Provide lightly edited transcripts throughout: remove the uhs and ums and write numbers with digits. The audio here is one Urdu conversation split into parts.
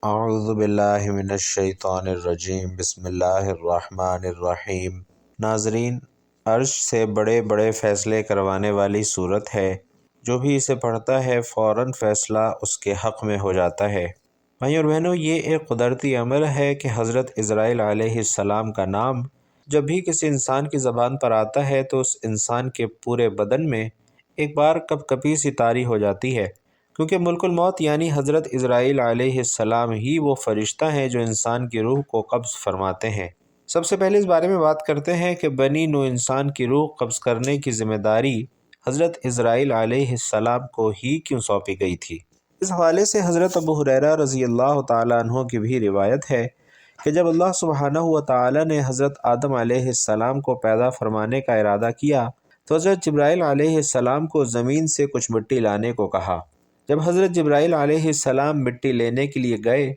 اعوذ باللہ من الشیطان الرجیم، بسم اللہ الرحمن الرحیم۔ ناظرین، عرش سے بڑے بڑے فیصلے کروانے والی صورت ہے۔ جو بھی اسے پڑھتا ہے فوراً فیصلہ اس کے حق میں ہو جاتا ہے۔ بھائیو اور بہنوں، یہ ایک قدرتی عمل ہے کہ حضرت اسرائیل علیہ السلام کا نام جب بھی کسی انسان کی زبان پر آتا ہے تو اس انسان کے پورے بدن میں ایک بار کپ کپی سی طاری ہو جاتی ہے، کیونکہ ملک الموت یعنی حضرت اسرائیل علیہ السلام ہی وہ فرشتہ ہیں جو انسان کی روح کو قبض فرماتے ہیں۔ سب سے پہلے اس بارے میں بات کرتے ہیں کہ بنی نوع انسان کی روح قبض کرنے کی ذمہ داری حضرت اسرائیل علیہ السلام کو ہی کیوں سونپی گئی تھی۔ اس حوالے سے حضرت ابو ہریرہ رضی اللہ تعالیٰ عنہ کی بھی روایت ہے کہ جب اللہ سبحانہ و تعالیٰ نے حضرت آدم علیہ السلام کو پیدا فرمانے کا ارادہ کیا تو حضرت جبرائیل علیہ السلام کو زمین سے کچھ مٹی لانے کو کہا۔ جب حضرت جبرائیل علیہ السلام مٹی لینے کے لیے گئے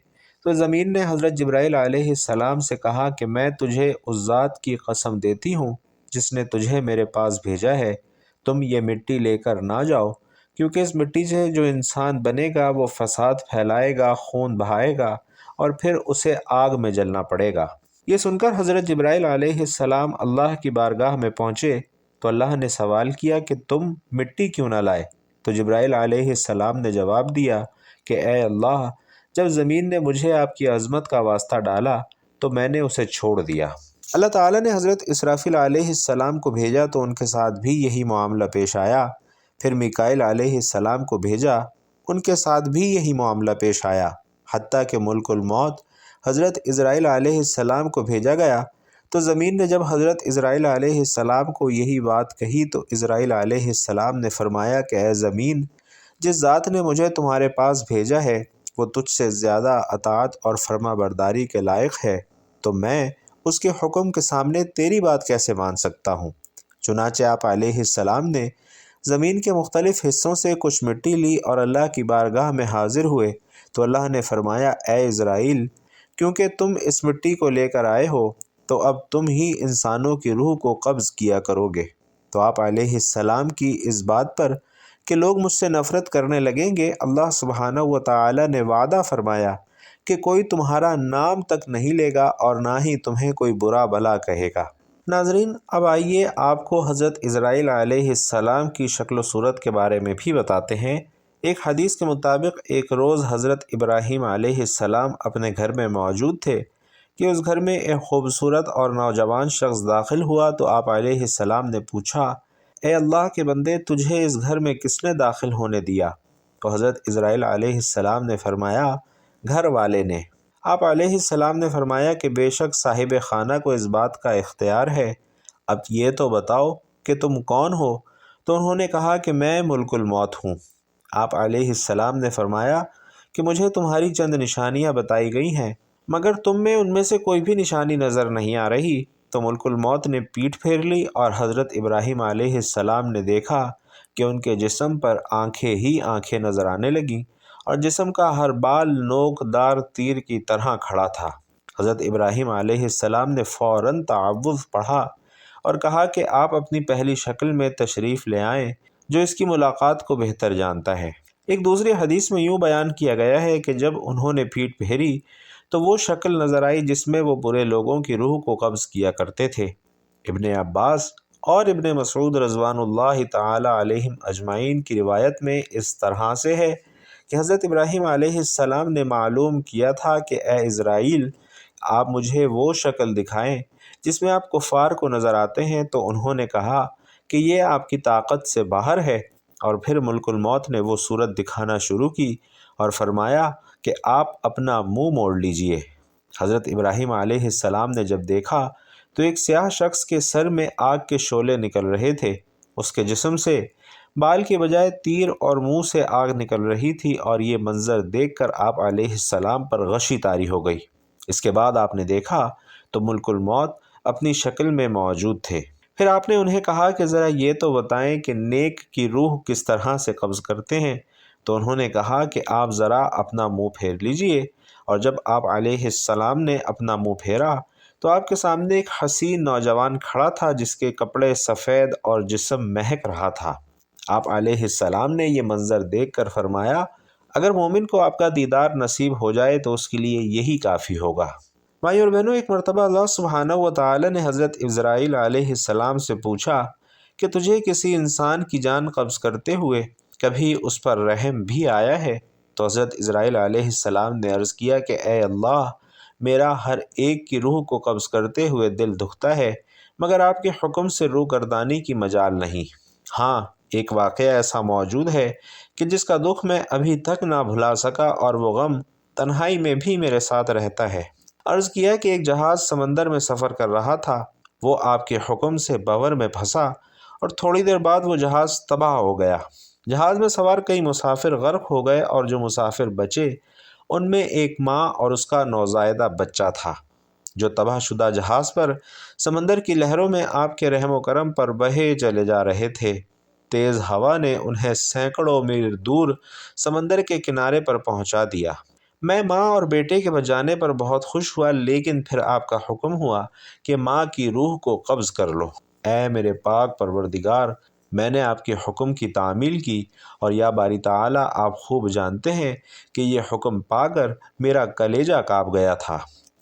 تو زمین نے حضرت جبرائیل علیہ السلام سے کہا کہ میں تجھے اس ذات کی قسم دیتی ہوں جس نے تجھے میرے پاس بھیجا ہے، تم یہ مٹی لے کر نہ جاؤ، کیونکہ اس مٹی سے جو انسان بنے گا وہ فساد پھیلائے گا، خون بہائے گا اور پھر اسے آگ میں جلنا پڑے گا۔ یہ سن کر حضرت جبرائیل علیہ السلام اللہ کی بارگاہ میں پہنچے تو اللہ نے سوال کیا کہ تم مٹی کیوں نہ لائے؟ تو جبرائیل علیہ السلام نے جواب دیا کہ اے اللہ، جب زمین نے مجھے آپ کی عظمت کا واسطہ ڈالا تو میں نے اسے چھوڑ دیا۔ اللہ تعالیٰ نے حضرت اسرافیل علیہ السلام کو بھیجا تو ان کے ساتھ بھی یہی معاملہ پیش آیا۔ پھر میکائیل علیہ السلام کو بھیجا، ان کے ساتھ بھی یہی معاملہ پیش آیا، حتیٰ کہ ملک الموت حضرت اسرائیل علیہ السلام کو بھیجا گیا تو زمین نے جب حضرت اسرائیل علیہ السلام کو یہی بات کہی تو اسرائیل علیہ السلام نے فرمایا کہ اے زمین، جس ذات نے مجھے تمہارے پاس بھیجا ہے وہ تجھ سے زیادہ اطاعت اور فرما برداری کے لائق ہے، تو میں اس کے حکم کے سامنے تیری بات کیسے مان سکتا ہوں؟ چنانچہ آپ علیہ السلام نے زمین کے مختلف حصوں سے کچھ مٹی لی اور اللہ کی بارگاہ میں حاضر ہوئے تو اللہ نے فرمایا اے اسرائیل، کیونکہ تم اس مٹی کو لے کر آئے ہو تو اب تم ہی انسانوں کی روح کو قبض کیا کرو گے۔ تو آپ علیہ السلام کی اس بات پر کہ لوگ مجھ سے نفرت کرنے لگیں گے، اللہ سبحانہ و تعالی نے وعدہ فرمایا کہ کوئی تمہارا نام تک نہیں لے گا اور نہ ہی تمہیں کوئی برا بھلا کہے گا۔ ناظرین، اب آئیے آپ کو حضرت اسرائیل علیہ السلام کی شکل و صورت کے بارے میں بھی بتاتے ہیں۔ ایک حدیث کے مطابق ایک روز حضرت ابراہیم علیہ السلام اپنے گھر میں موجود تھے کہ اس گھر میں ایک خوبصورت اور نوجوان شخص داخل ہوا تو آپ علیہ السلام نے پوچھا اے اللہ کے بندے، تجھے اس گھر میں کس نے داخل ہونے دیا؟ تو حضرت اسرائیل علیہ السلام نے فرمایا گھر والے نے۔ آپ علیہ السلام نے فرمایا کہ بے شک صاحب خانہ کو اس بات کا اختیار ہے، اب یہ تو بتاؤ کہ تم کون ہو؟ تو انہوں نے کہا کہ میں ملک الموت ہوں۔ آپ علیہ السلام نے فرمایا کہ مجھے تمہاری چند نشانیاں بتائی گئی ہیں، مگر تم میں ان میں سے کوئی بھی نشانی نظر نہیں آ رہی۔ تو ملک الموت نے پیٹھ پھیر لی اور حضرت ابراہیم علیہ السلام نے دیکھا کہ ان کے جسم پر آنکھیں ہی آنکھیں نظر آنے لگیں اور جسم کا ہر بال نوک دار تیر کی طرح کھڑا تھا۔ حضرت ابراہیم علیہ السلام نے فوراً تعوذ پڑھا اور کہا کہ آپ اپنی پہلی شکل میں تشریف لے آئیں، جو اس کی ملاقات کو بہتر جانتا ہے۔ ایک دوسری حدیث میں یوں بیان کیا گیا ہے کہ جب انہوں نے پیٹھ پھیری تو وہ شکل نظر آئی جس میں وہ برے لوگوں کی روح کو قبض کیا کرتے تھے۔ ابن عباس اور ابن مسعود رضوان اللہ تعالی علیہم اجمعین کی روایت میں اس طرح سے ہے کہ حضرت ابراہیم علیہ السلام نے معلوم کیا تھا کہ اے اسرائیل، آپ مجھے وہ شکل دکھائیں جس میں آپ کفار کو نظر آتے ہیں، تو انہوں نے کہا کہ یہ آپ کی طاقت سے باہر ہے، اور پھر ملک الموت نے وہ صورت دکھانا شروع کی اور فرمایا کہ آپ اپنا منہ موڑ لیجئے۔ حضرت ابراہیم علیہ السلام نے جب دیکھا تو ایک سیاہ شخص کے سر میں آگ کے شعلے نکل رہے تھے، اس کے جسم سے بال کے بجائے تیر اور منہ سے آگ نکل رہی تھی، اور یہ منظر دیکھ کر آپ علیہ السلام پر غشی طاری ہو گئی۔ اس کے بعد آپ نے دیکھا تو ملک الموت اپنی شکل میں موجود تھے۔ پھر آپ نے انہیں کہا کہ ذرا یہ تو بتائیں کہ نیک کی روح کس طرح سے قبض کرتے ہیں؟ تو انہوں نے کہا کہ آپ ذرا اپنا منہ پھیر لیجئے، اور جب آپ علیہ السلام نے اپنا منہ پھیرا تو آپ کے سامنے ایک حسین نوجوان کھڑا تھا جس کے کپڑے سفید اور جسم مہک رہا تھا۔ آپ علیہ السلام نے یہ منظر دیکھ کر فرمایا اگر مومن کو آپ کا دیدار نصیب ہو جائے تو اس کے لیے یہی کافی ہوگا۔ بھائیو اور بہنوں، ایک مرتبہ اللہ سبحانہ و تعالی نے حضرت عزرائیل علیہ السلام سے پوچھا کہ تجھے کسی انسان کی جان قبض کرتے ہوئے کبھی اس پر رحم بھی آیا ہے؟ تو حضرت عزرائیل علیہ السلام نے عرض کیا کہ اے اللہ، میرا ہر ایک کی روح کو قبض کرتے ہوئے دل دکھتا ہے، مگر آپ کے حکم سے روح گردانی کی مجال نہیں۔ ہاں، ایک واقعہ ایسا موجود ہے کہ جس کا دکھ میں ابھی تک نہ بھلا سکا، اور وہ غم تنہائی میں بھی میرے ساتھ رہتا ہے۔ عرض کیا کہ ایک جہاز سمندر میں سفر کر رہا تھا، وہ آپ کے حکم سے بور میں پھنسا اور تھوڑی دیر بعد وہ جہاز تباہ ہو گیا۔ جہاز میں سوار کئی مسافر غرق ہو گئے، اور جو مسافر بچے ان میں ایک ماں اور اس کا نوزائیدہ بچہ تھا، جو تباہ شدہ جہاز پر سمندر کی لہروں میں آپ کے رحم و کرم پر بہے چلے جا رہے تھے۔ تیز ہوا نے انہیں سینکڑوں میل دور سمندر کے کنارے پر پہنچا دیا۔ میں ماں اور بیٹے کے بچ جانے پر بہت خوش ہوا، لیکن پھر آپ کا حکم ہوا کہ ماں کی روح کو قبض کر لو۔ اے میرے پاک پروردگار، میں نے آپ کے حکم کی تعمیل کی، اور یا باری تعالیٰ، آپ خوب جانتے ہیں کہ یہ حکم پا کر میرا کلیجہ کانپ گیا تھا،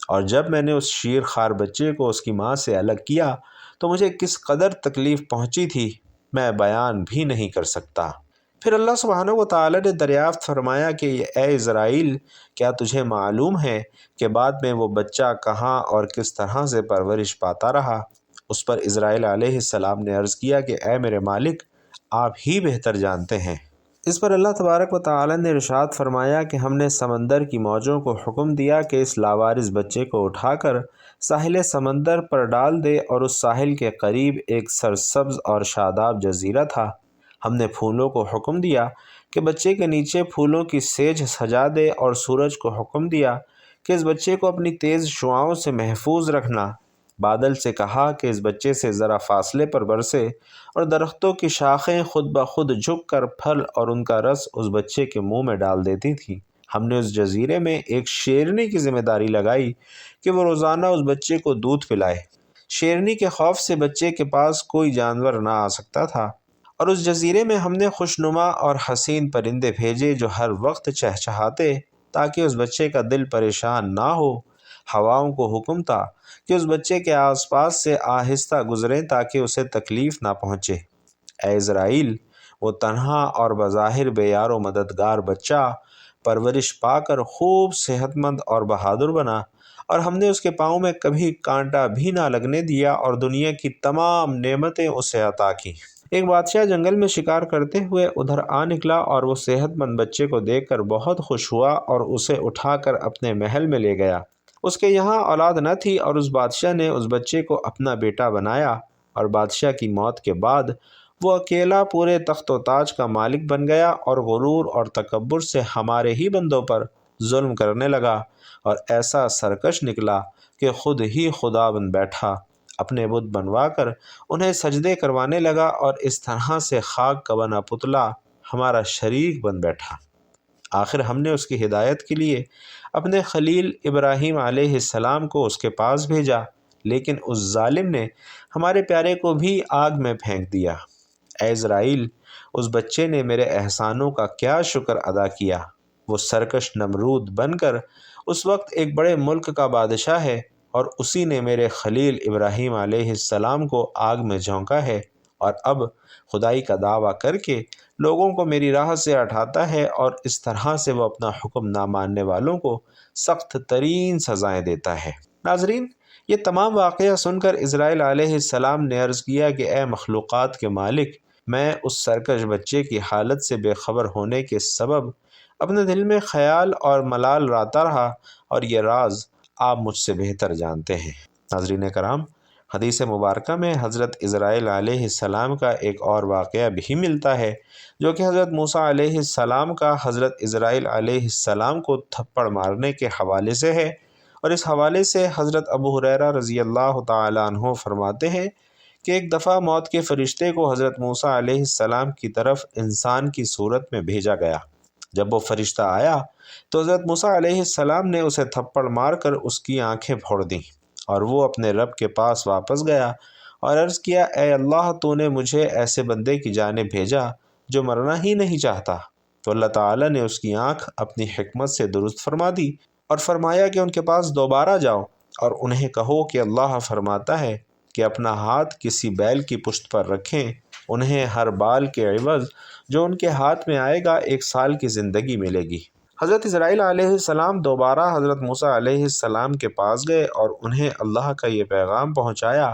اور جب میں نے اس شیر خوار بچے کو اس کی ماں سے الگ کیا تو مجھے کس قدر تکلیف پہنچی تھی میں بیان بھی نہیں کر سکتا۔ پھر اللہ سبحانہ و تعالی نے دریافت فرمایا کہ اے اسرائیل، کیا تجھے معلوم ہے کہ بعد میں وہ بچہ کہاں اور کس طرح سے پرورش پاتا رہا؟ اس پر اسرائیل علیہ السلام نے عرض کیا کہ اے میرے مالک، آپ ہی بہتر جانتے ہیں۔ اس پر اللہ تبارک و تعالی نے ارشاد فرمایا کہ ہم نے سمندر کی موجوں کو حکم دیا کہ اس لاوارث بچے کو اٹھا کر ساحل سمندر پر ڈال دے، اور اس ساحل کے قریب ایک سرسبز اور شاداب جزیرہ تھا۔ ہم نے پھولوں کو حکم دیا کہ بچے کے نیچے پھولوں کی سیج سجا دے، اور سورج کو حکم دیا کہ اس بچے کو اپنی تیز شعاؤں سے محفوظ رکھنا۔ بادل سے کہا کہ اس بچے سے ذرا فاصلے پر برسے، اور درختوں کی شاخیں خود بخود جھک کر پھل اور ان کا رس اس بچے کے منہ میں ڈال دیتی تھیں۔ ہم نے اس جزیرے میں ایک شیرنی کی ذمہ داری لگائی کہ وہ روزانہ اس بچے کو دودھ پلائے۔ شیرنی کے خوف سے بچے کے پاس کوئی جانور نہ آ سکتا تھا، اور اس جزیرے میں ہم نے خوشنما اور حسین پرندے بھیجے جو ہر وقت چہچہاتے تاکہ اس بچے کا دل پریشان نہ ہو۔ ہواؤں کو حکم تھا کہ اس بچے کے آس پاس سے آہستہ گزریں تاکہ اسے تکلیف نہ پہنچے۔ اے اسرائیل، وہ تنہا اور بظاہر بے یار و مددگار بچہ پرورش پا کر خوب صحت مند اور بہادر بنا، اور ہم نے اس کے پاؤں میں کبھی کانٹا بھی نہ لگنے دیا، اور دنیا کی تمام نعمتیں اسے عطا کیں۔ ایک بادشاہ جنگل میں شکار کرتے ہوئے ادھر آ نکلا، اور وہ صحت مند بچے کو دیکھ کر بہت خوش ہوا اور اسے اٹھا کر اپنے محل میں لے گیا۔ اس کے یہاں اولاد نہ تھی، اور اس بادشاہ نے اس بچے کو اپنا بیٹا بنایا، اور بادشاہ کی موت کے بعد وہ اکیلا پورے تخت و تاج کا مالک بن گیا، اور غرور اور تکبر سے ہمارے ہی بندوں پر ظلم کرنے لگا، اور ایسا سرکش نکلا کہ خود ہی خدا بن بیٹھا، اپنے بت بنوا کر انہیں سجدے کروانے لگا، اور اس طرح سے خاک کا بنا پتلا ہمارا شریک بن بیٹھا۔ آخر ہم نے اس کی ہدایت کے لیے اپنے خلیل ابراہیم علیہ السلام کو اس کے پاس بھیجا، لیکن اس ظالم نے ہمارے پیارے کو بھی آگ میں پھینک دیا۔ اے اسرائیل، اس بچے نے میرے احسانوں کا کیا شکر ادا کیا؟ وہ سرکش نمرود بن کر اس وقت ایک بڑے ملک کا بادشاہ ہے، اور اسی نے میرے خلیل ابراہیم علیہ السلام کو آگ میں جھونکا ہے، اور اب خدائی کا دعویٰ کر کے لوگوں کو میری راہ سے ہٹاتا ہے، اور اس طرح سے وہ اپنا حکم نہ ماننے والوں کو سخت ترین سزائیں دیتا ہے۔ ناظرین، یہ تمام واقعہ سن کر اسرائیل علیہ السلام نے عرض کیا کہ اے مخلوقات کے مالک، میں اس سرکش بچے کی حالت سے بے خبر ہونے کے سبب اپنے دل میں خیال اور ملال لاتا رہا، اور یہ راز آپ مجھ سے بہتر جانتے ہیں۔ ناظرین کرام، حدیث مبارکہ میں حضرت اسرائیل علیہ السلام کا ایک اور واقعہ بھی ملتا ہے، جو کہ حضرت موسیٰ علیہ السلام کا حضرت اسرائیل علیہ السلام کو تھپڑ مارنے کے حوالے سے ہے، اور اس حوالے سے حضرت ابو ہریرہ رضی اللہ تعالیٰ عنہ فرماتے ہیں کہ ایک دفعہ موت کے فرشتے کو حضرت موسیٰ علیہ السلام کی طرف انسان کی صورت میں بھیجا گیا۔ جب وہ فرشتہ آیا تو حضرت موسیٰ علیہ السلام نے اسے تھپڑ مار کر اس کی آنکھیں پھوڑ دیں، اور وہ اپنے رب کے پاس واپس گیا اور عرض کیا، اے اللہ، تو نے مجھے ایسے بندے کی جانب بھیجا جو مرنا ہی نہیں چاہتا۔ تو اللہ تعالیٰ نے اس کی آنکھ اپنی حکمت سے درست فرما دی اور فرمایا کہ ان کے پاس دوبارہ جاؤ اور انہیں کہو کہ اللہ فرماتا ہے کہ اپنا ہاتھ کسی بیل کی پشت پر رکھیں، انہیں ہر بال کے عوض جو ان کے ہاتھ میں آئے گا 1 سال کی زندگی ملے گی۔ حضرت اسرائیل علیہ السلام دوبارہ حضرت موسیٰ علیہ السلام کے پاس گئے اور انہیں اللہ کا یہ پیغام پہنچایا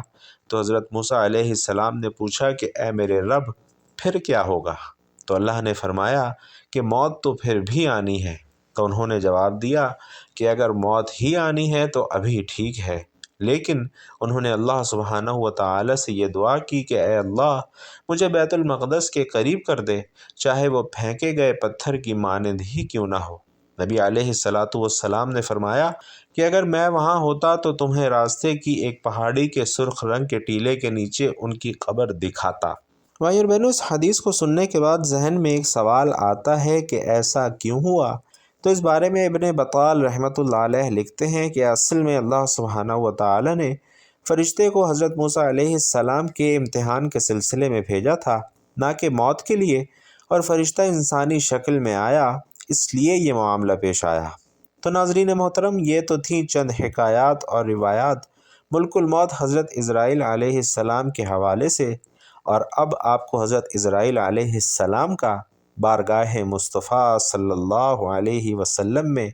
تو حضرت موسیٰ علیہ السلام نے پوچھا کہ اے میرے رب، پھر کیا ہوگا؟ تو اللہ نے فرمایا کہ موت تو پھر بھی آنی ہے۔ تو انہوں نے جواب دیا کہ اگر موت ہی آنی ہے تو ابھی ٹھیک ہے، لیکن انہوں نے اللہ سبحانہ و تعالی سے یہ دعا کی کہ اے اللہ، مجھے بیت المقدس کے قریب کر دے، چاہے وہ پھینکے گئے پتھر کی مانند ہی کیوں نہ ہو۔ نبی علیہ السلام نے فرمایا کہ اگر میں وہاں ہوتا تو تمہیں راستے کی ایک پہاڑی کے سرخ رنگ کے ٹیلے کے نیچے ان کی قبر دکھاتا۔ بھائی اور بہنوں، اس حدیث کو سننے کے بعد ذہن میں ایک سوال آتا ہے کہ ایسا کیوں ہوا؟ تو اس بارے میں ابن بطال رحمۃ اللہ علیہ لکھتے ہیں کہ اصل میں اللہ سبحانہ و تعالی نے فرشتے کو حضرت موسیٰ علیہ السلام کے امتحان کے سلسلے میں بھیجا تھا، نہ کہ موت کے لیے، اور فرشتہ انسانی شکل میں آیا، اس لیے یہ معاملہ پیش آیا۔ تو ناظرین محترم، یہ تو تھیں چند حکایات اور روایات ملک الموت حضرت اسرائیل علیہ السلام کے حوالے سے، اور اب آپ کو حضرت اسرائیل علیہ السلام کا بارگاہ مصطفیٰ صلی اللہ علیہ وسلم میں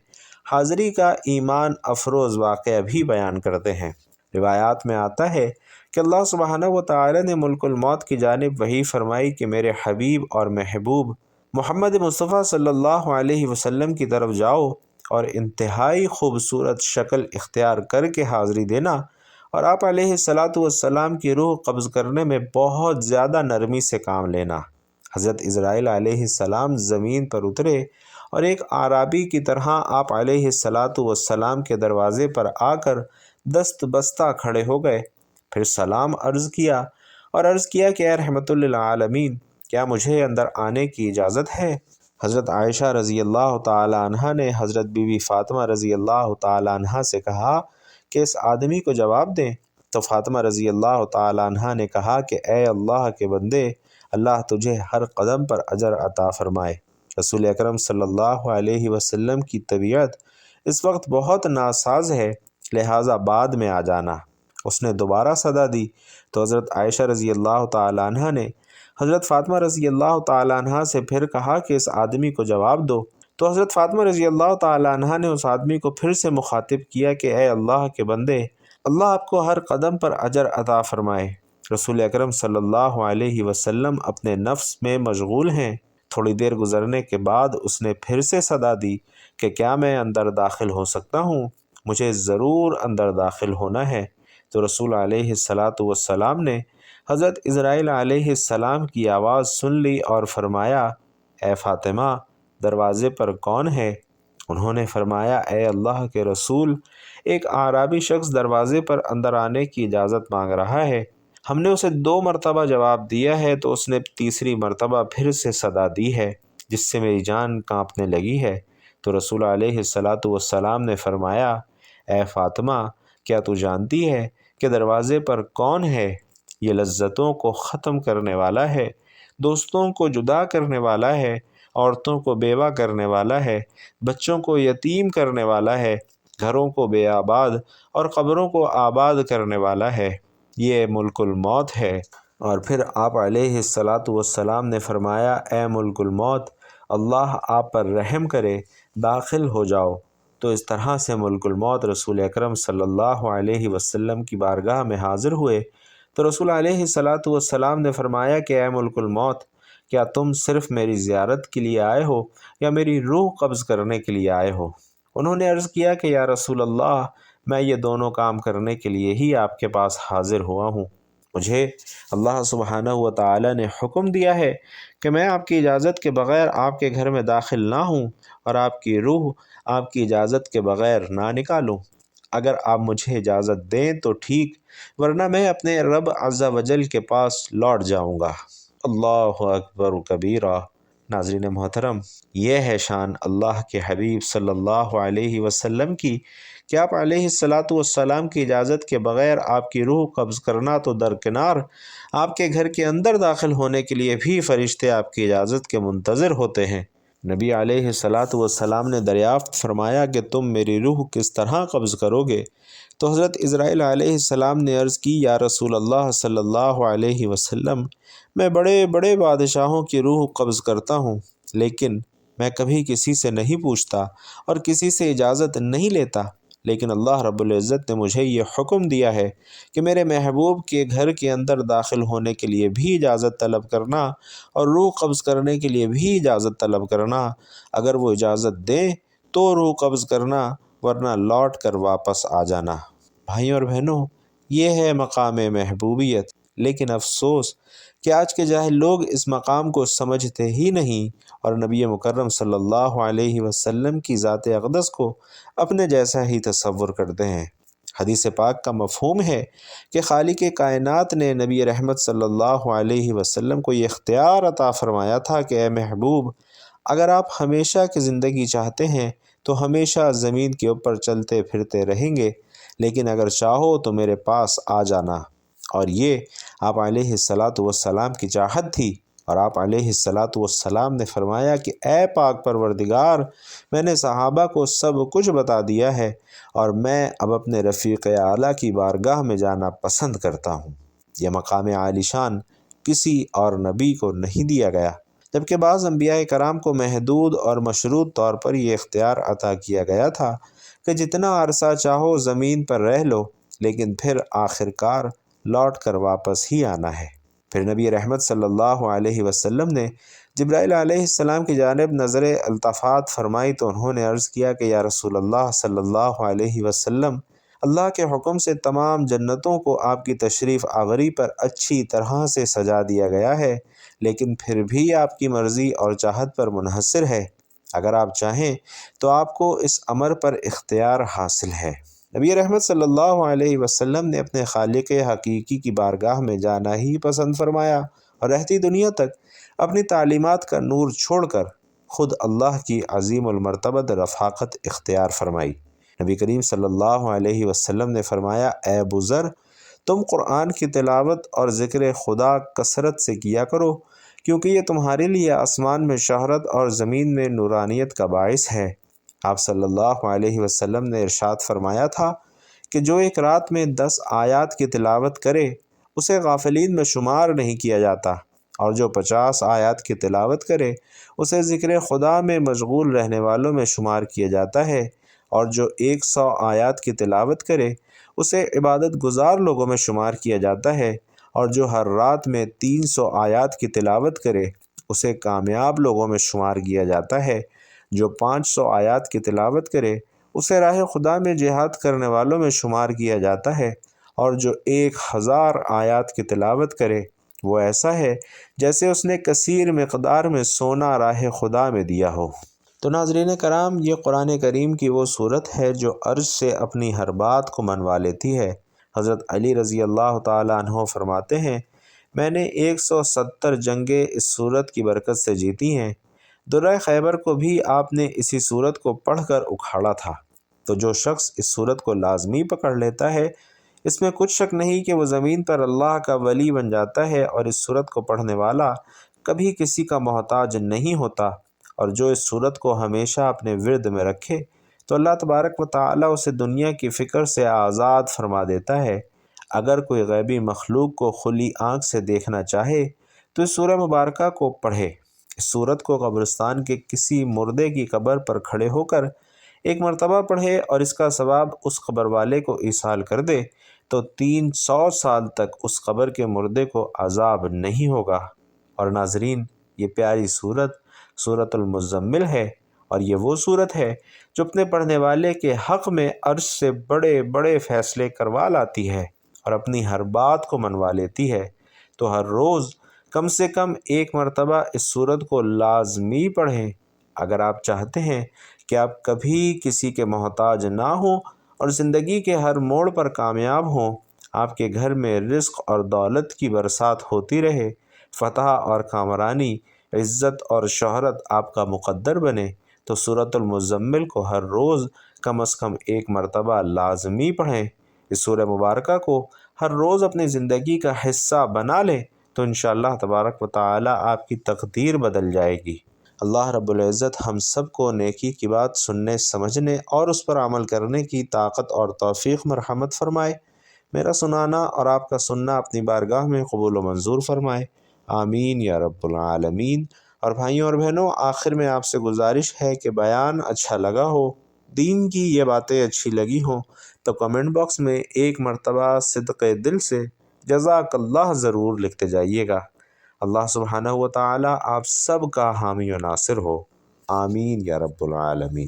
حاضری کا ایمان افروز واقعہ بھی بیان کرتے ہیں۔ روایات میں آتا ہے کہ اللہ سبحانہ و تعالی نے ملک الموت کی جانب وحی فرمائی کہ میرے حبیب اور محبوب محمد مصطفیٰ صلی اللہ علیہ وسلم کی طرف جاؤ اور انتہائی خوبصورت شکل اختیار کر کے حاضری دینا، اور آپ علیہ السلام کی روح قبض کرنے میں بہت زیادہ نرمی سے کام لینا۔ حضرت اسرائیل علیہ السلام زمین پر اترے اور ایک اعرابی کی طرح آپ علیہ السلام کے دروازے پر آ کر دست بستہ کھڑے ہو گئے، پھر سلام عرض کیا اور عرض کیا کہ اے رحمت للعالمین، کیا مجھے اندر آنے کی اجازت ہے؟ حضرت عائشہ رضی اللہ تعالی عنہ نے حضرت بی بی فاطمہ رضی اللہ تعالی عنہ سے کہا کہ اس آدمی کو جواب دیں، تو فاطمہ رضی اللہ تعالی عنہ نے کہا کہ اے اللہ کے بندے، اللہ تجھے ہر قدم پر اجر عطا فرمائے۔ رسول اکرم صلی اللہ علیہ وسلم کی طبیعت اس وقت بہت ناساز ہے، لہٰذا بعد میں آ جانا۔ اس نے دوبارہ صدا دی تو حضرت عائشہ رضی اللہ تعالی عنہ نے حضرت فاطمہ رضی اللہ تعالی عنہ سے پھر کہا کہ اس آدمی کو جواب دو، تو حضرت فاطمہ رضی اللہ تعالی عنہ نے اس آدمی کو پھر سے مخاطب کیا کہ اے اللہ کے بندے، اللہ آپ کو ہر قدم پر اجر عطا فرمائے۔ رسول اکرم صلی اللہ علیہ وسلم اپنے نفس میں مشغول ہیں۔ تھوڑی دیر گزرنے کے بعد اس نے پھر سے صدا دی کہ کیا میں اندر داخل ہو سکتا ہوں؟ مجھے ضرور اندر داخل ہونا ہے۔ تو رسول علیہ السلام نے حضرت اسرائیل علیہ السلام کی آواز سن لی اور فرمایا، اے فاطمہ، دروازے پر کون ہے؟ انہوں نے فرمایا، اے اللہ کے رسول، ایک اعرابی شخص دروازے پر اندر آنے کی اجازت مانگ رہا ہے۔ ہم نے اسے 2 مرتبہ جواب دیا ہے تو اس نے تیسری مرتبہ پھر سے صدا دی ہے، جس سے میری جان کانپنے لگی ہے۔ تو رسول علیہ السلام نے فرمایا، اے فاطمہ، کیا تو جانتی ہے کہ دروازے پر کون ہے؟ یہ لذتوں کو ختم کرنے والا ہے، دوستوں کو جدا کرنے والا ہے، عورتوں کو بیوہ کرنے والا ہے، بچوں کو یتیم کرنے والا ہے، گھروں کو بے آباد اور قبروں کو آباد کرنے والا ہے۔ یہ ملک الموت ہے۔ اور پھر آپ علیہ السلام نے فرمایا، اے ملک الموت، اللہ آپ پر رحم کرے، داخل ہو جاؤ۔ تو اس طرح سے ملک الموت رسول اکرم صلی اللہ علیہ وسلم کی بارگاہ میں حاضر ہوئے تو رسول علیہ السلام نے فرمایا کہ اے ملک الموت، کیا تم صرف میری زیارت کے لیے آئے ہو یا میری روح قبض کرنے کے لیے آئے ہو؟ انہوں نے عرض کیا کہ یا رسول اللہ، میں یہ دونوں کام کرنے کے لیے ہی آپ کے پاس حاضر ہوا ہوں۔ مجھے اللہ سبحانہ و تعالی نے حکم دیا ہے کہ میں آپ کی اجازت کے بغیر آپ کے گھر میں داخل نہ ہوں اور آپ کی روح آپ کی اجازت کے بغیر نہ نکالوں۔ اگر آپ مجھے اجازت دیں تو ٹھیک، ورنہ میں اپنے رب عز و جل کے پاس لوٹ جاؤں گا۔ اللہ اکبر کبیرہ۔ ناظرین محترم، یہ ہے شان اللہ کے حبیب صلی اللہ علیہ وسلم کی کہ آپ علیہ السلام کی اجازت کے بغیر آپ کی روح قبض کرنا تو درکنار، آپ کے گھر کے اندر داخل ہونے کے لیے بھی فرشتے آپ کی اجازت کے منتظر ہوتے ہیں۔ نبی علیہ الصلاۃ والسلام نے دریافت فرمایا کہ تم میری روح کس طرح قبض کرو گے؟ تو حضرت اسرائیل علیہ السلام نے عرض کی، یا رسول اللہ صلی اللہ علیہ وسلم، میں بڑے بڑے بادشاہوں کی روح قبض کرتا ہوں، لیکن میں کبھی کسی سے نہیں پوچھتا اور کسی سے اجازت نہیں لیتا، لیکن اللہ رب العزت نے مجھے یہ حکم دیا ہے کہ میرے محبوب کے گھر کے اندر داخل ہونے کے لیے بھی اجازت طلب کرنا اور روح قبض کرنے کے لیے بھی اجازت طلب کرنا۔ اگر وہ اجازت دیں تو روح قبض کرنا، ورنہ لوٹ کر واپس آ جانا۔ بھائیوں اور بہنوں، یہ ہے مقام محبوبیت، لیکن افسوس کہ آج کے جاہل لوگ اس مقام کو سمجھتے ہی نہیں اور نبی مکرم صلی اللہ علیہ وسلم کی ذات اقدس کو اپنے جیسا ہی تصور کرتے ہیں۔ حدیث پاک کا مفہوم ہے کہ خالق کائنات نے نبی رحمت صلی اللہ علیہ وسلم کو یہ اختیار عطا فرمایا تھا کہ اے محبوب، اگر آپ ہمیشہ کی زندگی چاہتے ہیں تو ہمیشہ زمین کے اوپر چلتے پھرتے رہیں گے، لیکن اگر چاہو تو میرے پاس آ جانا۔ اور یہ آپ علیہ الصلاۃ والسلام کی چاہت تھی، اور آپ علیہ الصلاۃ والسلام نے فرمایا کہ اے پاک پروردگار، میں نے صحابہ کو سب کچھ بتا دیا ہے اور میں اب اپنے رفیق اعلیٰ کی بارگاہ میں جانا پسند کرتا ہوں۔ یہ مقام عالی شان کسی اور نبی کو نہیں دیا گیا، جبکہ بعض انبیاء کرام کو محدود اور مشروط طور پر یہ اختیار عطا کیا گیا تھا کہ جتنا عرصہ چاہو زمین پر رہ لو، لیکن پھر آخر کار لوٹ کر واپس ہی آنا ہے۔ پھر نبی رحمت صلی اللہ علیہ وسلم نے جبرائیل علیہ السلام کی جانب نظر التفات فرمائی تو انہوں نے عرض کیا کہ یا رسول اللہ صلی اللہ علیہ وسلم، اللہ کے حکم سے تمام جنتوں کو آپ کی تشریف آوری پر اچھی طرح سے سجا دیا گیا ہے، لیکن پھر بھی آپ کی مرضی اور چاہت پر منحصر ہے۔ اگر آپ چاہیں تو آپ کو اس امر پر اختیار حاصل ہے۔ نبی رحمت صلی اللہ علیہ وسلم نے اپنے خالق حقیقی کی بارگاہ میں جانا ہی پسند فرمایا اور رہتی دنیا تک اپنی تعلیمات کا نور چھوڑ کر خود اللہ کی عظیم المرتبت رفاقت اختیار فرمائی۔ نبی کریم صلی اللہ علیہ وسلم نے فرمایا، اے ابو ذر، تم قرآن کی تلاوت اور ذکر خدا کثرت سے کیا کرو، کیونکہ یہ تمہارے لیے آسمان میں شہرت اور زمین میں نورانیت کا باعث ہے۔ آپ صلی اللہ علیہ وسلم نے ارشاد فرمایا تھا کہ جو ایک رات میں 10 آیات کی تلاوت کرے اسے غافلین میں شمار نہیں کیا جاتا، اور جو 50 آیات کی تلاوت کرے اسے ذکر خدا میں مشغول رہنے والوں میں شمار کیا جاتا ہے، اور جو 100 آیات کی تلاوت کرے اسے عبادت گزار لوگوں میں شمار کیا جاتا ہے، اور جو ہر رات میں 300 آیات کی تلاوت کرے اسے کامیاب لوگوں میں شمار کیا جاتا ہے، جو 500 آیات کی تلاوت کرے اسے راہ خدا میں جہاد کرنے والوں میں شمار کیا جاتا ہے، اور جو 1000 آیات کی تلاوت کرے وہ ایسا ہے جیسے اس نے کثیر مقدار میں سونا راہ خدا میں دیا ہو۔ تو ناظرین کرام، یہ قرآن کریم کی وہ صورت ہے جو عرش سے اپنی ہر بات کو منوا لیتی ہے۔ حضرت علی رضی اللہ تعالیٰ عنہ فرماتے ہیں، میں نے 170 جنگیں اس صورت کی برکت سے جیتی ہیں۔ درہ خیبر کو بھی آپ نے اسی صورت کو پڑھ کر اکھاڑا تھا۔ تو جو شخص اس صورت کو لازمی پکڑ لیتا ہے، اس میں کچھ شک نہیں کہ وہ زمین پر اللہ کا ولی بن جاتا ہے، اور اس صورت کو پڑھنے والا کبھی کسی کا محتاج نہیں ہوتا، اور جو اس صورت کو ہمیشہ اپنے ورد میں رکھے تو اللہ تبارک و تعالیٰ اسے دنیا کی فکر سے آزاد فرما دیتا ہے۔ اگر کوئی غیبی مخلوق کو کھلی آنکھ سے دیکھنا چاہے تو اس سورہ مبارکہ کو پڑھے۔ اس سورت کو قبرستان کے کسی مردے کی قبر پر کھڑے ہو کر ایک مرتبہ پڑھے اور اس کا ثواب اس قبر والے کو ایصال کر دے تو 300 سال تک اس قبر کے مردے کو عذاب نہیں ہوگا۔ اور ناظرین، یہ پیاری سورت سورۃ المزمل ہے، اور یہ وہ سورت ہے جو اپنے پڑھنے والے کے حق میں عرش سے بڑے بڑے فیصلے کروا لاتی ہے اور اپنی ہر بات کو منوا لیتی ہے۔ تو ہر روز کم سے کم ایک مرتبہ اس سورت کو لازمی پڑھیں اگر آپ چاہتے ہیں کہ آپ کبھی کسی کے محتاج نہ ہوں اور زندگی کے ہر موڑ پر کامیاب ہوں، آپ کے گھر میں رزق اور دولت کی برسات ہوتی رہے، فتح اور کامرانی، عزت اور شہرت آپ کا مقدر بنے، تو سورۃ المزمل کو ہر روز کم از کم ایک مرتبہ لازمی پڑھیں۔ اس سورہ مبارکہ کو ہر روز اپنی زندگی کا حصہ بنا لیں تو انشاءاللہ تبارک و تعالی آپ کی تقدیر بدل جائے گی۔ اللہ رب العزت ہم سب کو نیکی کی بات سننے سمجھنے اور اس پر عمل کرنے کی طاقت اور توفیق مرحمت فرمائے۔ میرا سنانا اور آپ کا سننا اپنی بارگاہ میں قبول و منظور فرمائے، آمین یا رب العالمین۔ اور بھائیوں اور بہنوں، آخر میں آپ سے گزارش ہے کہ بیان اچھا لگا ہو، دین کی یہ باتیں اچھی لگی ہوں تو کمنٹ باکس میں ایک مرتبہ صدق دل سے جزاک اللہ ضرور لکھتے جائیے گا۔ اللہ سبحانہ و تعالی آپ سب کا حامی و ناصر ہو، آمین یا رب العالمین۔